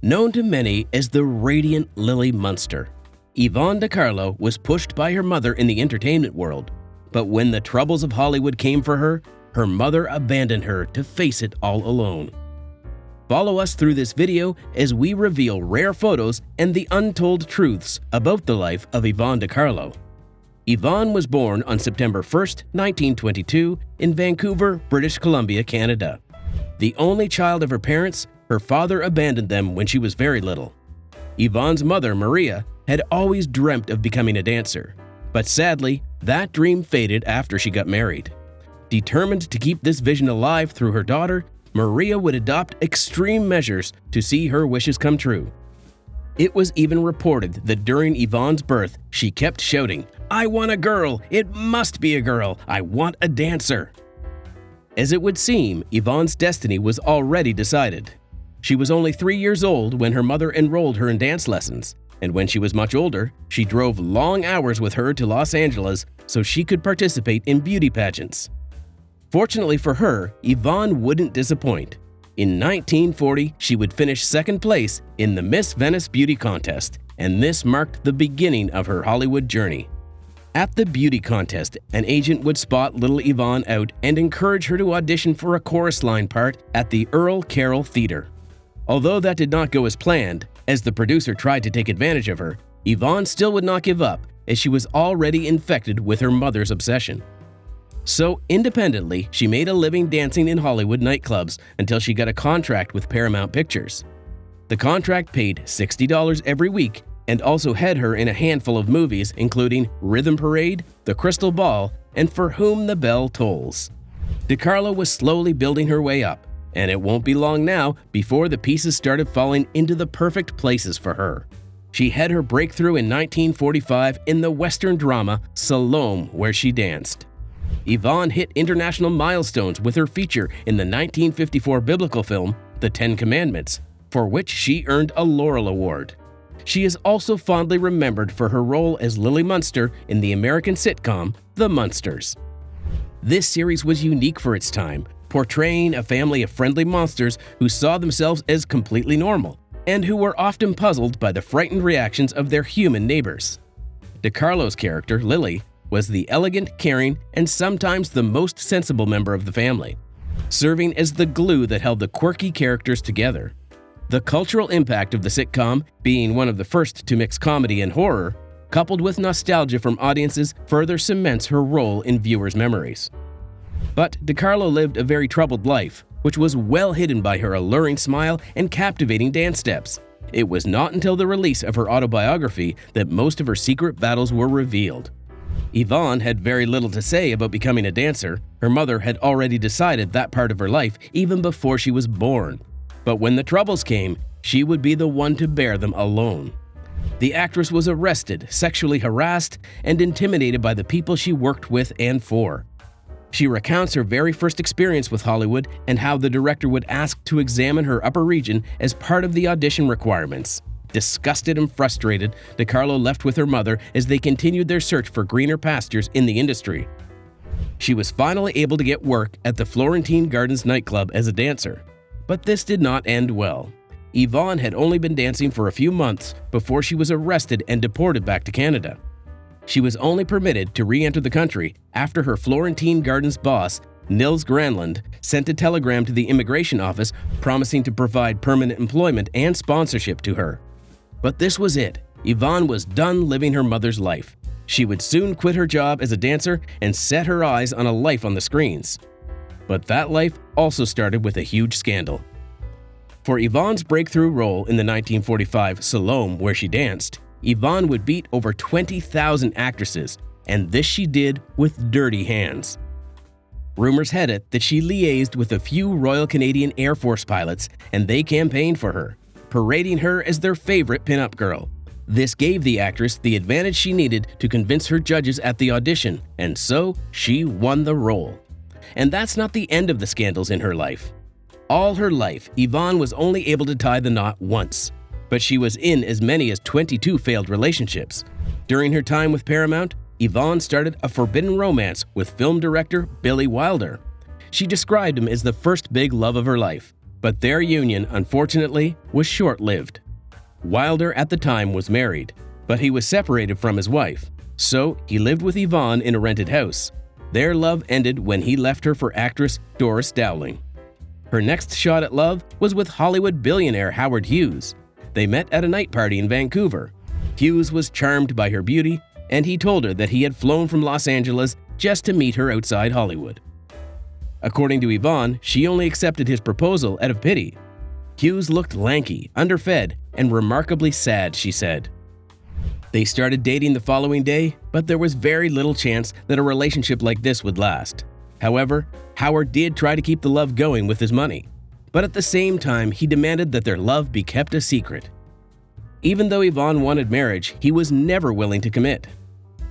Known to many as the radiant Lily Munster, Yvonne DiCarlo was pushed by her mother in the entertainment world. But when the troubles of Hollywood came for her, her mother abandoned her to face it all alone. Follow us through this video as we reveal rare photos and the untold truths about the life of Yvonne DiCarlo. Yvonne was born on September 1st, 1922 in Vancouver, British Columbia, Canada. The only child of her parents, her father abandoned them when she was very little. Yvonne's mother, Maria, had always dreamt of becoming a dancer, but sadly, that dream faded after she got married. Determined to keep this vision alive through her daughter, Maria would adopt extreme measures to see her wishes come true. It was even reported that during Yvonne's birth, she kept shouting, "I want a girl! It must be a girl! I want a dancer!" As it would seem, Yvonne's destiny was already decided. She was only 3 years old when her mother enrolled her in dance lessons, and when she was much older, she drove long hours with her to Los Angeles so she could participate in beauty pageants. Fortunately for her, Yvonne wouldn't disappoint. In 1940, she would finish second place in the Miss Venice Beauty Contest, and this marked the beginning of her Hollywood journey. At the beauty contest, an agent would spot little Yvonne out and encourage her to audition for a chorus line part at the Earl Carroll Theatre. Although that did not go as planned, as the producer tried to take advantage of her, Yvonne still would not give up, as she was already infected with her mother's obsession. So, independently, she made a living dancing in Hollywood nightclubs until she got a contract with Paramount Pictures. The contract paid $60 every week and also had her in a handful of movies, including Rhythm Parade, The Crystal Ball, and For Whom the Bell Tolls. DiCarlo was slowly building her way up, and it won't be long now before the pieces started falling into the perfect places for her. She had her breakthrough in 1945 in the Western drama Salome, where she danced. Yvonne hit international milestones with her feature in the 1954 biblical film The Ten Commandments, for which she earned a Laurel Award. She is also fondly remembered for her role as Lily Munster in the American sitcom The Munsters. This series was unique for its time, portraying a family of friendly monsters who saw themselves as completely normal, and who were often puzzled by the frightened reactions of their human neighbors. DiCarlo's character, Lily, was the elegant, caring, and sometimes the most sensible member of the family, serving as the glue that held the quirky characters together. The cultural impact of the sitcom, being one of the first to mix comedy and horror, coupled with nostalgia from audiences, further cements her role in viewers' memories. But DiCarlo lived a very troubled life, which was well hidden by her alluring smile and captivating dance steps. It was not until the release of her autobiography that most of her secret battles were revealed. Yvonne had very little to say about becoming a dancer. Her mother had already decided that part of her life even before she was born. But when the troubles came, she would be the one to bear them alone. The actress was arrested, sexually harassed, and intimidated by the people she worked with and for. She recounts her very first experience with Hollywood and how the director would ask to examine her upper region as part of the audition requirements. Disgusted and frustrated, DiCarlo left with her mother as they continued their search for greener pastures in the industry. She was finally able to get work at the Florentine Gardens nightclub as a dancer. But this did not end well. Yvonne had only been dancing for a few months before she was arrested and deported back to Canada. She was only permitted to re-enter the country after her Florentine Gardens boss, Nils Granlund, sent a telegram to the immigration office promising to provide permanent employment and sponsorship to her. But this was it. Yvonne was done living her mother's life. She would soon quit her job as a dancer and set her eyes on a life on the screens. But that life also started with a huge scandal. For Yvonne's breakthrough role in the 1945 Salome, where she danced, Yvonne would beat over 20,000 actresses, and this she did with dirty hands. Rumors had it that she liaised with a few Royal Canadian Air Force pilots, and they campaigned for her, parading her as their favorite pin-up girl. This gave the actress the advantage she needed to convince her judges at the audition, and so she won the role. And that's not the end of the scandals in her life. All her life, Yvonne was only able to tie the knot once, but she was in as many as 22 failed relationships. During her time with Paramount, Yvonne started a forbidden romance with film director Billy Wilder. She described him as the first big love of her life. But their union, unfortunately, was short-lived. Wilder at the time was married, but he was separated from his wife, so he lived with Yvonne in a rented house. Their love ended when he left her for actress Doris Dowling. Her next shot at love was with Hollywood billionaire Howard Hughes. They met at a night party in Vancouver. Hughes was charmed by her beauty, and he told her that he had flown from Los Angeles just to meet her outside Hollywood. According to Yvonne, she only accepted his proposal out of pity. Hughes looked lanky, underfed, and remarkably sad, she said. They started dating the following day, but there was very little chance that a relationship like this would last. However, Howard did try to keep the love going with his money, but at the same time, he demanded that their love be kept a secret. Even though Yvonne wanted marriage, he was never willing to commit.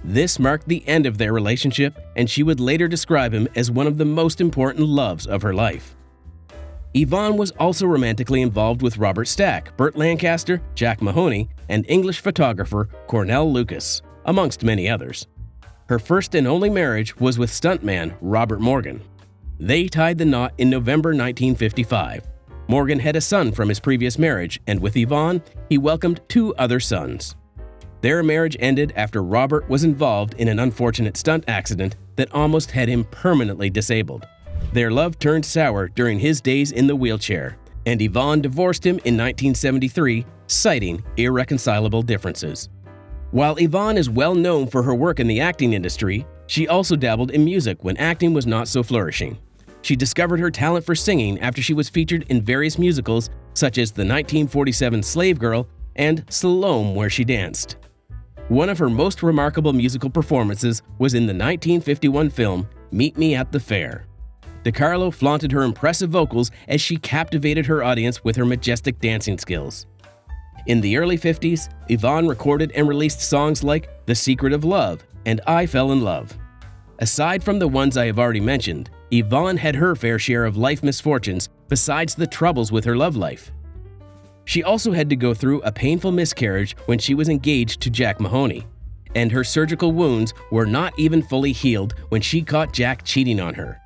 This marked the end of their relationship, and she would later describe him as one of the most important loves of her life. Yvonne was also romantically involved with Robert Stack, Burt Lancaster, Jack Mahoney, and English photographer Cornell Lucas, amongst many others. Her first and only marriage was with stuntman Robert Morgan. They tied the knot in November 1955. Morgan had a son from his previous marriage, and with Yvonne, he welcomed 2 other sons. Their marriage ended after Robert was involved in an unfortunate stunt accident that almost had him permanently disabled. Their love turned sour during his days in the wheelchair, and Yvonne divorced him in 1973, citing irreconcilable differences. While Yvonne is well known for her work in the acting industry, she also dabbled in music when acting was not so flourishing. She discovered her talent for singing after she was featured in various musicals such as the 1947 Slave Girl and Salome, where she danced. One of her most remarkable musical performances was in the 1951 film Meet Me at the Fair. DiCarlo flaunted her impressive vocals as she captivated her audience with her majestic dancing skills. In the early 50s, Yvonne recorded and released songs like The Secret of Love and I Fell in Love. Aside from the ones I have already mentioned, Yvonne had her fair share of life misfortunes besides the troubles with her love life. She also had to go through a painful miscarriage when she was engaged to Jack Mahoney, and her surgical wounds were not even fully healed when she caught Jack cheating on her.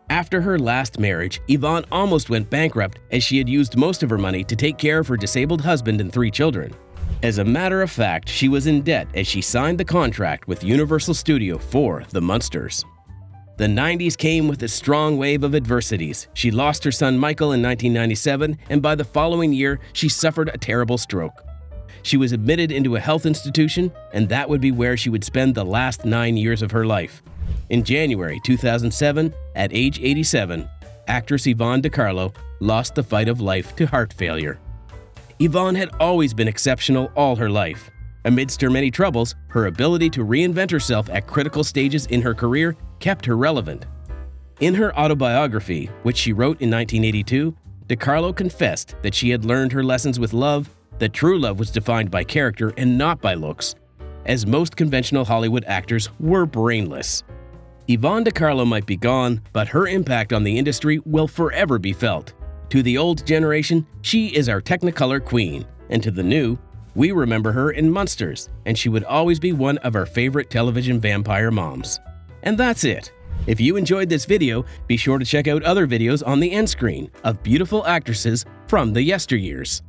After her last marriage, Yvonne almost went bankrupt as she had used most of her money to take care of her disabled husband and 3 children. As a matter of fact, she was in debt as she signed the contract with Universal Studio for The Munsters. The 90s came with a strong wave of adversities. She lost her son Michael in 1997, and by the following year, she suffered a terrible stroke. She was admitted into a health institution, and that would be where she would spend the last 9 years of her life. In January 2007, at age 87, actress Yvonne DiCarlo lost the fight of life to heart failure. Yvonne had always been exceptional all her life. Amidst her many troubles, her ability to reinvent herself at critical stages in her career kept her relevant. In her autobiography, which she wrote in 1982, DiCarlo confessed that she had learned her lessons with love, that true love was defined by character and not by looks, as most conventional Hollywood actors were brainless. Yvonne DiCarlo might be gone, but her impact on the industry will forever be felt. To the old generation, she is our Technicolor queen, and to the new, we remember her in Munsters, and she would always be one of our favorite television vampire moms. And that's it. If you enjoyed this video, be sure to check out other videos on the end screen of beautiful actresses from the yesteryears.